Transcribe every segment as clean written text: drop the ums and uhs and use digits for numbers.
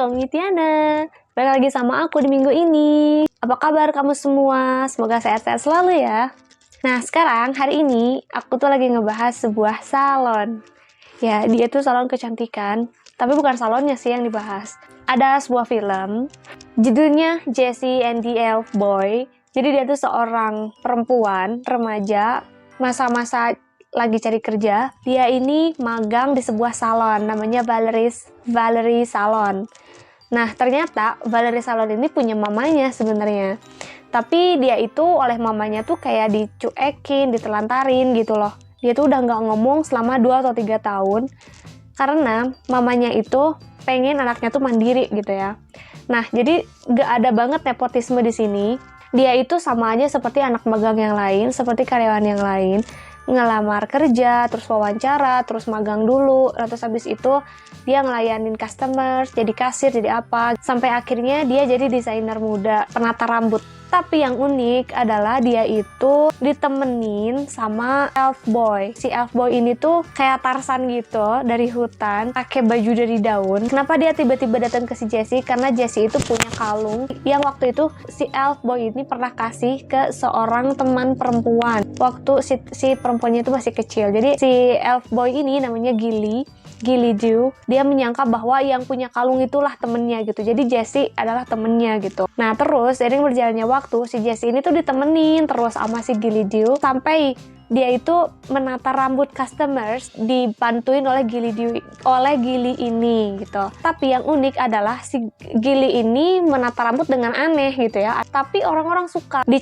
Komitiana. Balik lagi sama aku di minggu ini. Apa kabar kamu semua? Semoga sehat-sehat selalu ya. Nah, sekarang hari ini aku tuh lagi ngebahas sebuah salon. Ya, dia tuh salon kecantikan, tapi bukan salonnya sih yang dibahas. Ada sebuah film, judulnya Jessie and the Elf Boy. Jadi dia tuh seorang perempuan, remaja, masa-masa lagi cari kerja. Dia ini magang di sebuah salon, namanya Valerie Salon. Nah, ternyata Valerie Salon ini punya mamanya sebenarnya. Tapi dia itu oleh mamanya tuh kayak dicuekin, ditelantarin gitu loh. Dia tuh udah nggak ngomong selama 2 atau 3 tahun. Karena mamanya itu pengen anaknya tuh mandiri gitu ya. Nah, jadi nggak ada banget nepotisme di sini. Dia itu sama aja seperti anak magang yang lain, seperti karyawan yang lain. Ngelamar kerja, terus wawancara, terus magang dulu, terus habis itu dia ngelayanin customers, jadi kasir, jadi apa, sampai akhirnya dia jadi desainer muda, penata rambut. Tapi yang unik adalah dia itu ditemenin sama elf boy. Si elf boy ini tuh kayak Tarzan gitu, dari hutan, pakai baju dari daun. Kenapa dia tiba-tiba datang ke si Jessie? Karena Jessie itu punya kalung yang waktu itu si elf boy ini pernah kasih ke seorang teman perempuan waktu si perempuannya itu masih kecil. Jadi si elf boy ini namanya Gilly Dew, dia menyangka bahwa yang punya kalung itulah temennya gitu. Jadi Jessie adalah temennya gitu. Nah, terus seiring berjalannya waktu, si Jessie ini tuh ditemenin terus sama si Gilly Dew sampai dia itu menata rambut customers dibantuin oleh Gilly ini gitu. Tapi yang unik adalah si Gilly ini menata rambut dengan aneh gitu ya. Tapi orang-orang suka di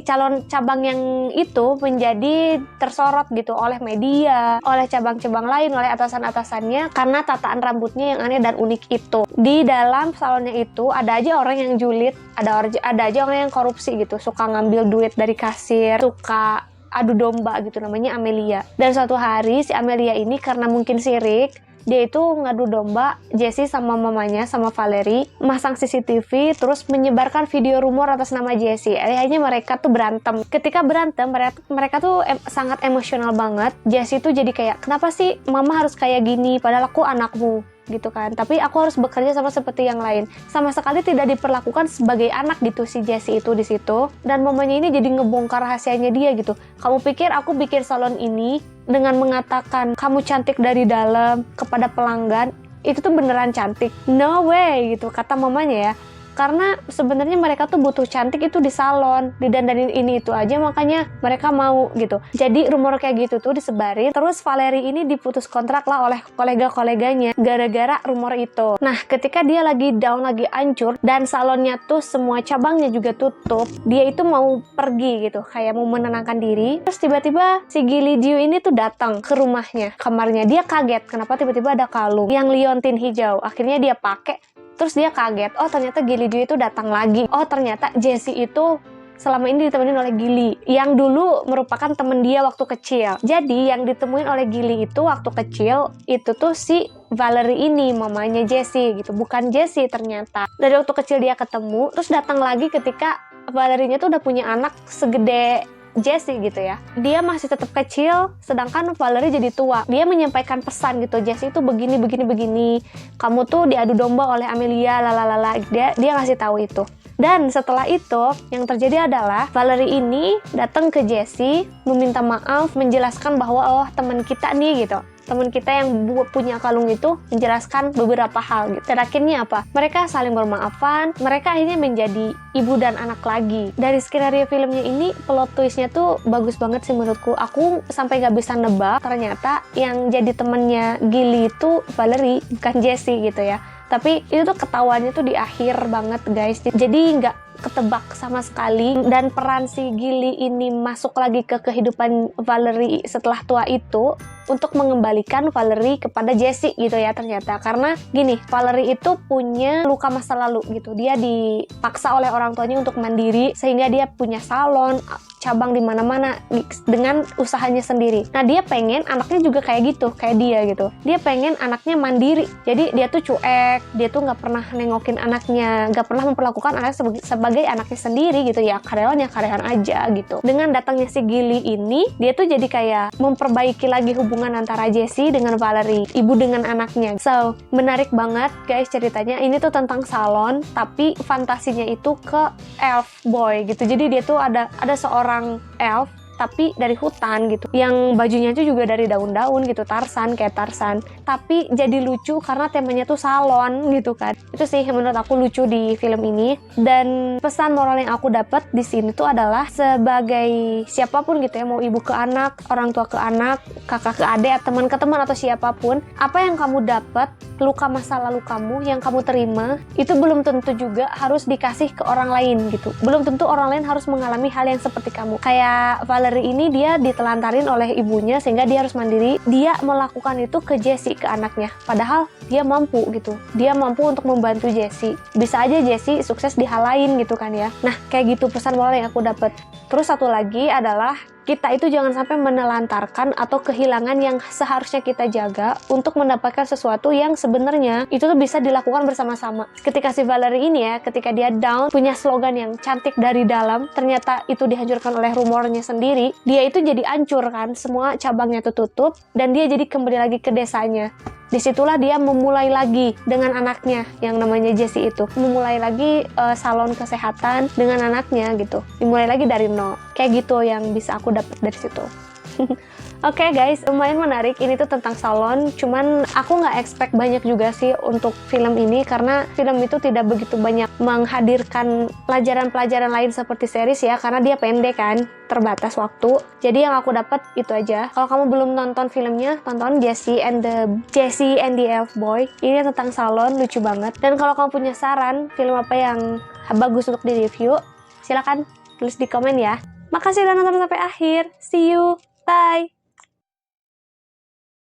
calon cabang yang itu menjadi tersorot gitu oleh media, oleh cabang-cabang lain, oleh atasan-atasannya karena tataan rambutnya yang aneh dan unik itu. Di dalam salonnya itu ada aja orang yang julid, ada aja orang yang korupsi gitu, suka ngambil duit dari kasir, suka adu domba gitu, namanya Amelia. Dan suatu hari si Amelia ini karena mungkin sirik, dia itu ngadu domba Jessie sama mamanya, sama Valerie, masang CCTV, terus menyebarkan video rumor atas nama Jessie. Akhirnya mereka tuh berantem. Ketika berantem, mereka tuh sangat emosional banget. Jessie tuh jadi kayak, kenapa sih mama harus kayak gini, padahal aku anakmu gitu kan, tapi aku harus bekerja sama seperti yang lain. Sama sekali tidak diperlakukan sebagai anak gitu si Jessie itu di situ. Dan mamanya ini jadi ngebongkar rahasianya dia gitu. Kamu pikir aku bikin salon ini dengan mengatakan kamu cantik dari dalam kepada pelanggan, itu tuh beneran cantik? No way gitu kata mamanya ya. Karena sebenarnya mereka tuh butuh cantik itu di salon, didandanin ini itu aja, makanya mereka mau gitu. Jadi rumor kayak gitu tuh disebarin. Terus Valerie ini diputus kontrak lah oleh kolega-koleganya gara-gara rumor itu. Nah, ketika dia lagi down, lagi hancur, dan salonnya tuh semua cabangnya juga tutup, dia itu mau pergi gitu, kayak mau menenangkan diri. Terus tiba-tiba si Gilly Dew ini tuh datang ke rumahnya, kamarnya. Dia kaget kenapa tiba-tiba ada kalung yang liontin hijau. Akhirnya dia pakai. Terus dia kaget, oh ternyata Gilly Dew itu datang lagi. Oh ternyata Jessie itu selama ini ditemenin oleh Gilly, yang dulu merupakan temen dia waktu kecil. Jadi yang ditemuin oleh Gilly itu waktu kecil, itu tuh si Valerie ini, mamanya Jessie gitu. Bukan Jessie ternyata. Dari waktu kecil dia ketemu, terus datang lagi ketika Valerie-nya tuh udah punya anak segede Jessie gitu ya. Dia masih tetap kecil, sedangkan Valerie jadi tua. Dia menyampaikan pesan gitu, Jessie itu begini. Kamu tuh diadu domba oleh Amelia, lalalala. Dia ngasih tahu itu. Dan setelah itu, yang terjadi adalah Valerie ini datang ke Jessie, meminta maaf, menjelaskan bahwa oh teman kita nih gitu. Teman kita yang punya kalung itu menjelaskan beberapa hal gitu. Dan akhirnya apa? Mereka saling bermaafan, mereka akhirnya menjadi ibu dan anak lagi. Dari skenario filmnya ini, plot twistnya tuh bagus banget sih menurutku. Aku sampai gak bisa nebak, ternyata yang jadi temennya Gilly itu Valerie, bukan Jessie gitu ya. Tapi itu tuh ketahuannya tuh di akhir banget guys. Jadi nggak ketebak sama sekali. Dan peran si Gilly ini masuk lagi ke kehidupan Valerie setelah tua itu untuk mengembalikan Valerie kepada Jessie gitu ya ternyata. Karena gini, Valerie itu punya luka masa lalu gitu. Dia dipaksa oleh orang tuanya untuk mandiri sehingga dia punya salon, cabang di mana-mana dengan usahanya sendiri. Nah, dia pengen anaknya juga kayak gitu, kayak dia gitu. Dia pengen anaknya mandiri. Jadi dia tuh cuek, dia tuh nggak pernah nengokin anaknya, nggak pernah memperlakukan anaknya sebagai anaknya sendiri gitu ya, karyawan aja gitu. Dengan datangnya si Gilly ini, dia tuh jadi kayak memperbaiki lagi hubungan antara Jessie dengan Valerie, ibu dengan anaknya. So, menarik banget guys ceritanya. Ini tuh tentang salon, tapi fantasinya itu ke elf boy gitu. Jadi dia tuh ada seorang elf tapi dari hutan gitu, yang bajunya itu juga dari daun-daun gitu, kayak Tarzan, tapi jadi lucu karena temanya tuh salon gitu kan. Itu sih menurut aku lucu di film ini. Dan pesan moral yang aku dapat di sini tuh adalah sebagai siapapun gitu ya, mau ibu ke anak, orang tua ke anak, kakak ke adik, teman ke teman, atau siapapun, apa yang kamu dapat, luka masa lalu kamu yang kamu terima, itu belum tentu juga harus dikasih ke orang lain gitu. Belum tentu orang lain harus mengalami hal yang seperti kamu. Kayak Valerie ini, dia ditelantarin oleh ibunya sehingga dia harus mandiri. Dia melakukan itu ke Jessie, ke anaknya. Padahal dia mampu gitu. Dia mampu untuk membantu Jessie. Bisa aja Jessie sukses di hal lain gitu kan ya. Nah, kayak gitu pesan moral yang aku dapat. Terus satu lagi adalah kita itu jangan sampai menelantarkan atau kehilangan yang seharusnya kita jaga untuk mendapatkan sesuatu yang sebenarnya itu tuh bisa dilakukan bersama-sama. Ketika si Valerie ini ya, ketika dia down, punya slogan yang cantik dari dalam, ternyata itu dihancurkan oleh rumornya sendiri, dia itu jadi hancur kan, semua cabangnya tuh tutup, dan dia jadi kembali lagi ke desanya. Disitulah dia memulai lagi dengan anaknya yang namanya Jessie itu, memulai lagi salon kesehatan dengan anaknya gitu, dimulai lagi dari nol. Kayak gitu yang bisa aku dapat dari situ. Oke guys, lumayan menarik. Ini tuh tentang salon, cuman aku nggak expect banyak juga sih untuk film ini, karena film itu tidak begitu banyak menghadirkan pelajaran-pelajaran lain seperti series ya, karena dia pendek kan, terbatas waktu. Jadi yang aku dapat itu aja. Kalau kamu belum nonton filmnya, tonton Jessie and the Elf Boy. Ini tentang salon, lucu banget. Dan kalau kamu punya saran film apa yang bagus untuk di-review, silakan tulis di komen ya. Makasih udah nonton sampai akhir. See you. Bye.